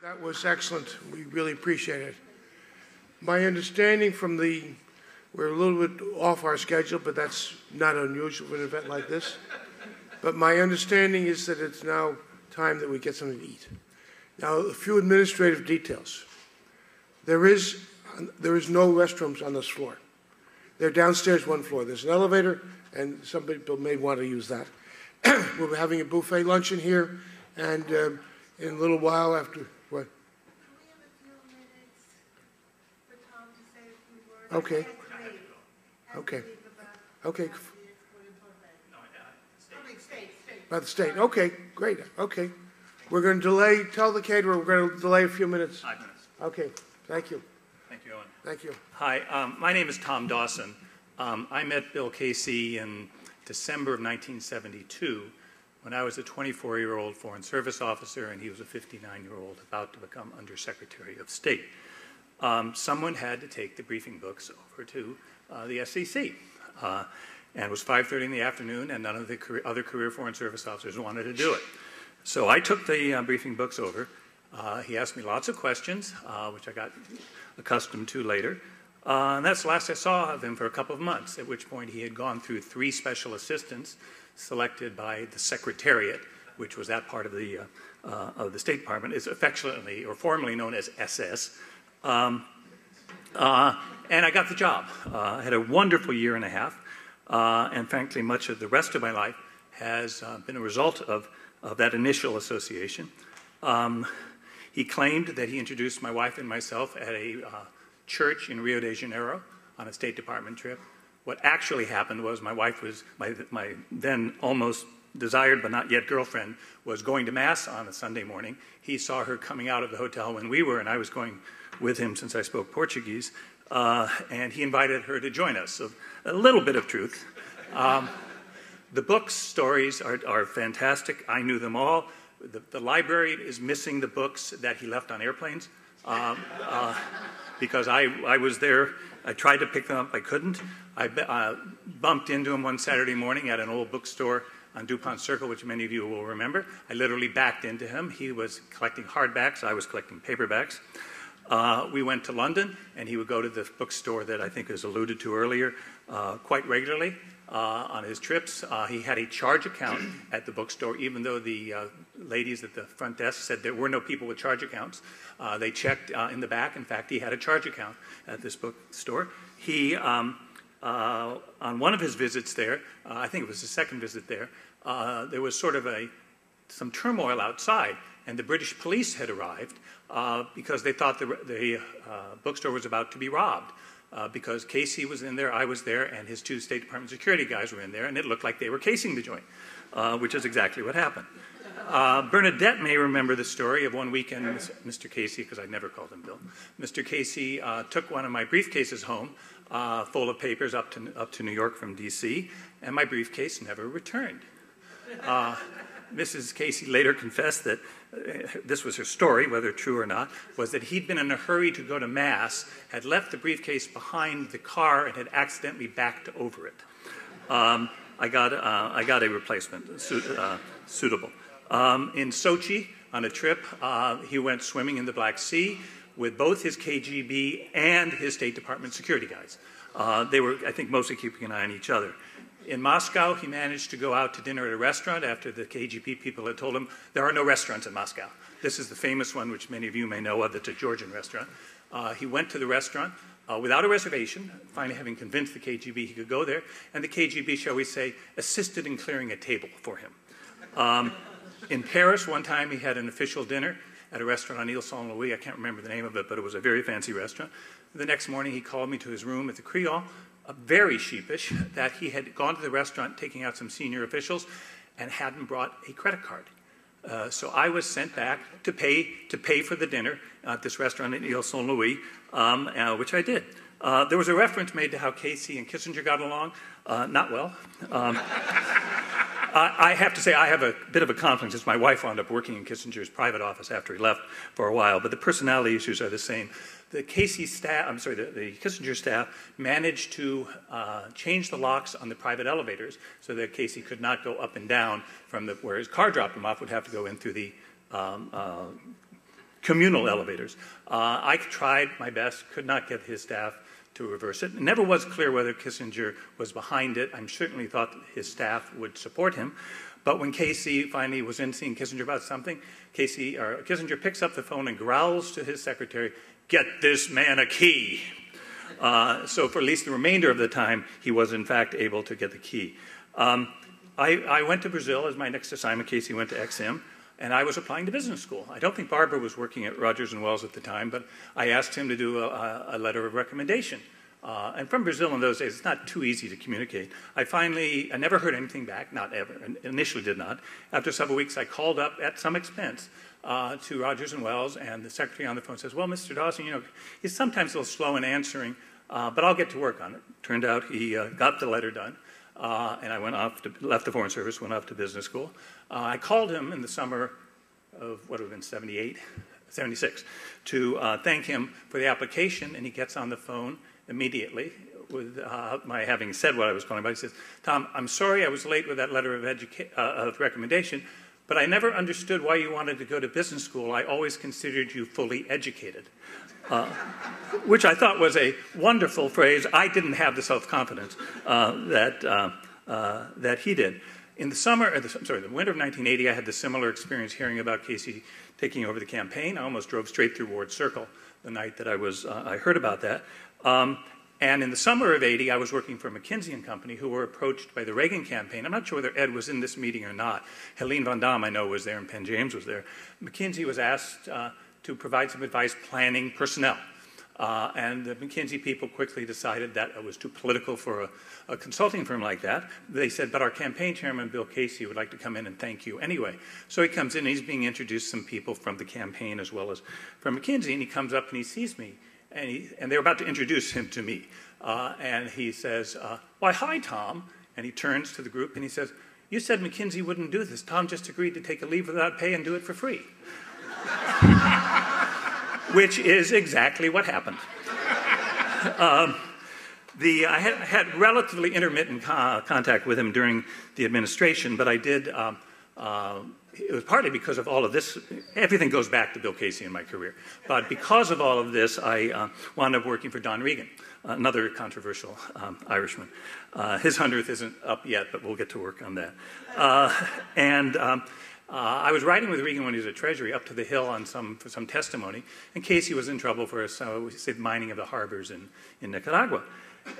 That was excellent. We really appreciate it. My understanding from we're a little bit off our schedule, but that's not unusual for an event like this. But my understanding is that it's now time that we get something to eat. Now, a few administrative details. There is no restrooms on this floor. They're downstairs one floor. There's an elevator, and some people may want to use that. We'll be having a buffet luncheon here, and in a little while after, what? Can we have a few minutes for Tom to say a few words? Okay. Okay. Okay. By the state. Okay, great. Okay. We're going to delay, tell the caterer we're going to delay a few minutes. 5 minutes. Okay. Thank you. Thank you, Owen. Thank you. Hi, my name is Tom Dawson. I met Bill Casey in December of 1972 when I was a 24-year-old Foreign Service officer and he was a 59-year-old about to become Undersecretary of State. Someone had to take the briefing books over to the SEC. And it was 5:30 in the afternoon, and none of the other career Foreign Service officers wanted to do it. So I took the briefing books over. He asked me lots of questions, which I got accustomed to later. And that's the last I saw of him for a couple of months, at which point he had gone through 3 special assistants selected by the Secretariat, which was that part of the State Department. It's affectionately or formally known as SS. And I got the job. I had a wonderful year and a half. And frankly, much of the rest of my life has been a result of that initial association. He claimed that he introduced my wife and myself at a church in Rio de Janeiro on a State Department trip. What actually happened was my wife was, my then almost desired but not yet girlfriend, was going to Mass on a Sunday morning. He saw her coming out of the hotel when we were, and I was going with him since I spoke Portuguese, and he invited her to join us. So a little bit of truth. The book stories are fantastic. I knew them all. The library is missing the books that he left on airplanes because I was there. I tried to pick them up. I couldn't. I bumped into him one Saturday morning at an old bookstore on DuPont Circle, which many of you will remember. I literally backed into him. He was collecting hardbacks. I was collecting paperbacks. We went to London, and he would go to the bookstore that I think is alluded to earlier quite regularly on his trips. He had a charge account at the bookstore, even though the ladies at the front desk said there were no people with charge accounts. They checked in the back. In fact, he had a charge account at this bookstore. He, on one of his visits there, I think it was his second visit there, there was sort of some turmoil outside, and the British police had arrived because they thought the bookstore was about to be robbed. Because Casey was in there, I was there, and his 2 State Department security guys were in there, and it looked like they were casing the joint, which is exactly what happened. Bernadette may remember the story of one weekend, Mr. Casey, because I never called him Bill. Mr. Casey took one of my briefcases home, full of papers up to New York from D.C., and my briefcase never returned. Mrs. Casey later confessed that this was her story, whether true or not, was that he'd been in a hurry to go to Mass, had left the briefcase behind the car, and had accidentally backed over it. I got a replacement suitable. In Sochi, on a trip, he went swimming in the Black Sea with both his KGB and his State Department security guys. They were, I think, mostly keeping an eye on each other. In Moscow, he managed to go out to dinner at a restaurant after the KGB people had told him there are no restaurants in Moscow. This is the famous one, which many of you may know of. It's a Georgian restaurant. He went to the restaurant without a reservation, finally having convinced the KGB he could go there, and the KGB, shall we say, assisted in clearing a table for him. In Paris, one time he had an official dinner at a restaurant on Ile-Saint-Louis. I can't remember the name of it, but it was a very fancy restaurant. The next morning, he called me to his room at the Creole, very sheepish, that he had gone to the restaurant taking out some senior officials and hadn't brought a credit card. So I was sent back to pay for the dinner at this restaurant in Ile-Saint-Louis, which I did. There was a reference made to how Casey and Kissinger got along. Not well. I have to say I have a bit of a conflict since my wife wound up working in Kissinger's private office after he left for a while, but the personality issues are the same. The Casey staff, the Kissinger staff managed to change the locks on the private elevators so that Casey could not go up and down from where his car dropped him off, would have to go in through the communal elevators. I tried my best, could not get his staff to reverse it. It never was clear whether Kissinger was behind it. I certainly thought his staff would support him. But when Casey finally was in seeing Kissinger about something, Kissinger picks up the phone and growls to his secretary, "Get this man a key." So for at least the remainder of the time, he was in fact able to get the key. I went to Brazil as my next assignment. Casey went to XM, and I was applying to business school. I don't think Barbara was working at Rogers and Wells at the time, but I asked him to do a letter of recommendation. And from Brazil in those days, it's not too easy to communicate. I never heard anything back, not ever, and initially did not. After several weeks, I called up at some expense to Rogers and Wells, and the secretary on the phone says, "Well, Mr. Dawson, you know, he's sometimes a little slow in answering, but I'll get to work on it." Turned out he got the letter done, and I left the Foreign Service, went off to business school. I called him in the summer of what would have been 76, to thank him for the application, and he gets on the phone immediately with my having said what I was calling about. He says, "Tom, I'm sorry I was late with that letter of recommendation, but I never understood why you wanted to go to business school. I always considered you fully educated." Which I thought was a wonderful phrase. I didn't have the self-confidence that he did. In the winter of 1980, I had the similar experience hearing about Casey taking over the campaign. I almost drove straight through Ward Circle the night that I heard about that. And in the summer of 80, I was working for McKinsey & Company, who were approached by the Reagan campaign. I'm not sure whether Ed was in this meeting or not. Helene Van Damme, I know, was there, and Penn James was there. McKinsey was asked to provide some advice planning personnel. And the McKinsey people quickly decided that it was too political for a consulting firm like that. They said, "But our campaign chairman, Bill Casey, would like to come in and thank you anyway." So he comes in, and he's being introduced to some people from the campaign as well as from McKinsey, and he comes up and he sees me. And they're about to introduce him to me. And he says, "Why, hi, Tom." And he turns to the group and he says, "You said McKinsey wouldn't do this. Tom just agreed to take a leave without pay and do it for free." Which is exactly what happened. I had relatively intermittent contact with him during the administration, but I did, it was partly because of all of this. Everything goes back to Bill Casey in my career. But because of all of this, I wound up working for Don Regan, another controversial Irishman. His 100th isn't up yet, but we'll get to work on that. I was riding with Regan when he was at Treasury up to the Hill for some testimony, and Casey was in trouble for mining of the harbors in Nicaragua.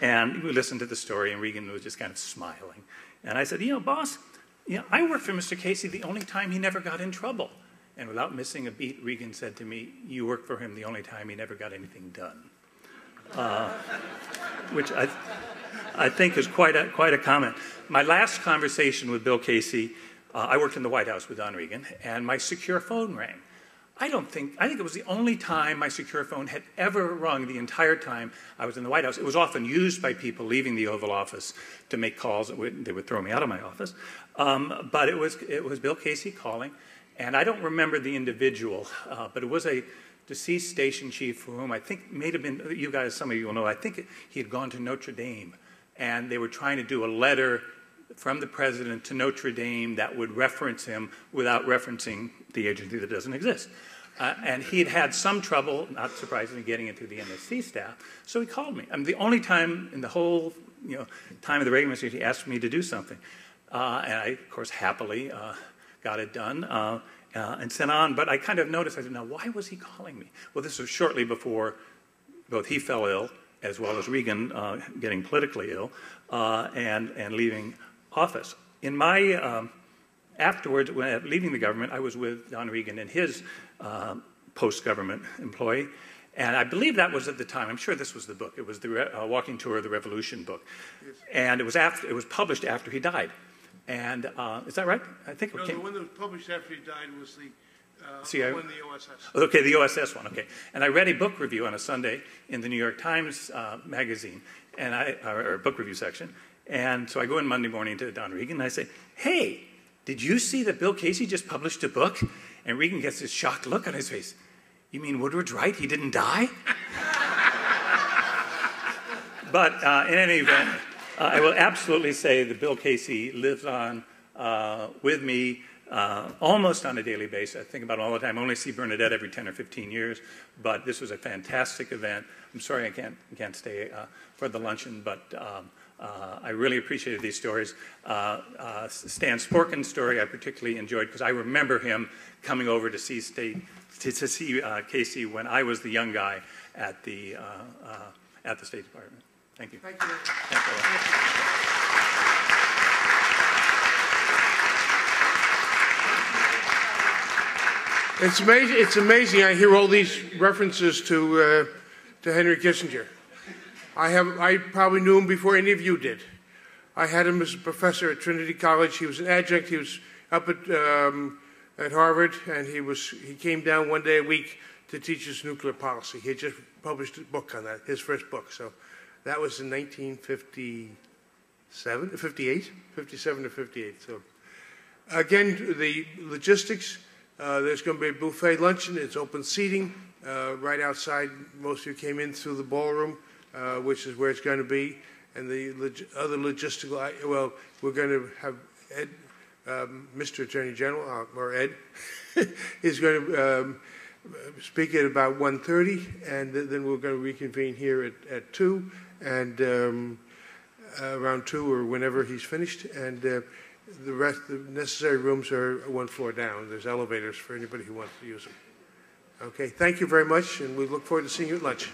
And we listened to the story, and Regan was just kind of smiling. And I said, "You know, boss, I worked for Mr. Casey the only time he never got in trouble." And without missing a beat, Regan said to me, "You worked for him the only time he never got anything done." Which I think is quite a comment. My last conversation with Bill Casey, I worked in the White House with Don Regan, and my secure phone rang. I think it was the only time my secure phone had ever rung the entire time I was in the White House. It was often used by people leaving the Oval Office to make calls. They would throw me out of my office. But it was Bill Casey calling, and I don't remember the individual, but it was a deceased station chief for whom I think may have been, you guys, some of you will know, I think he had gone to Notre Dame, and they were trying to do a letter from the president to Notre Dame that would reference him without referencing the agency that doesn't exist. And he had some trouble, not surprisingly, getting into the NSC staff, so he called me. The only time in the whole time of the Reagan administration he asked me to do something. And I, of course, happily got it done and sent on. But I kind of noticed, I said, now, why was he calling me? Well, this was shortly before both he fell ill, as well as Reagan getting politically ill and leaving office. In my afterwards, when leaving the government, I was with Don Regan and his post-government employee, and I believe that was at the time. I'm sure this was the book. It was the Walking Tour of the Revolution book, yes. And it was published after he died. And is that right? I think no, the one that was published after he died was the one, the OSS. Okay, the OSS one. Okay, and I read a book review on a Sunday in the New York Times magazine, and or book review section. And so I go in Monday morning to Don Regan and I say, "Hey, did you see that Bill Casey just published a book?" And Regan gets this shocked look on his face. "You mean Woodward's right? He didn't die?" But in any event, I will absolutely say that Bill Casey lives on with me almost on a daily basis. I think about it all the time. I only see Bernadette every 10 or 15 years, but this was a fantastic event. I'm sorry I can't stay for the luncheon, but I really appreciated these stories. Stan Sporkin's story I particularly enjoyed because I remember him coming over to see Casey when I was the young guy at the State Department. Thank you. Thank you. Thank you. It's amazing. It's amazing. I hear all these references to Henry Kissinger. I probably knew him before any of you did. I had him as a professor at Trinity College. He was an adjunct. He was up at Harvard, and he came down one day a week to teach us nuclear policy. He had just published a book on that, his first book. So that was in 1957, 58, 57 to 58. So again, the logistics. There's going to be a buffet luncheon. It's open seating right outside. Most of you came in through the ballroom, which is where it's going to be. And the other logistical, well, we're going to have Ed, Mr. Attorney General, or Ed, is going to speak at about 1:30, and then we're going to reconvene here at 2, and around 2 or whenever he's finished. And the necessary rooms are one floor down. There's elevators for anybody who wants to use them. Okay, thank you very much, and we look forward to seeing you at lunch.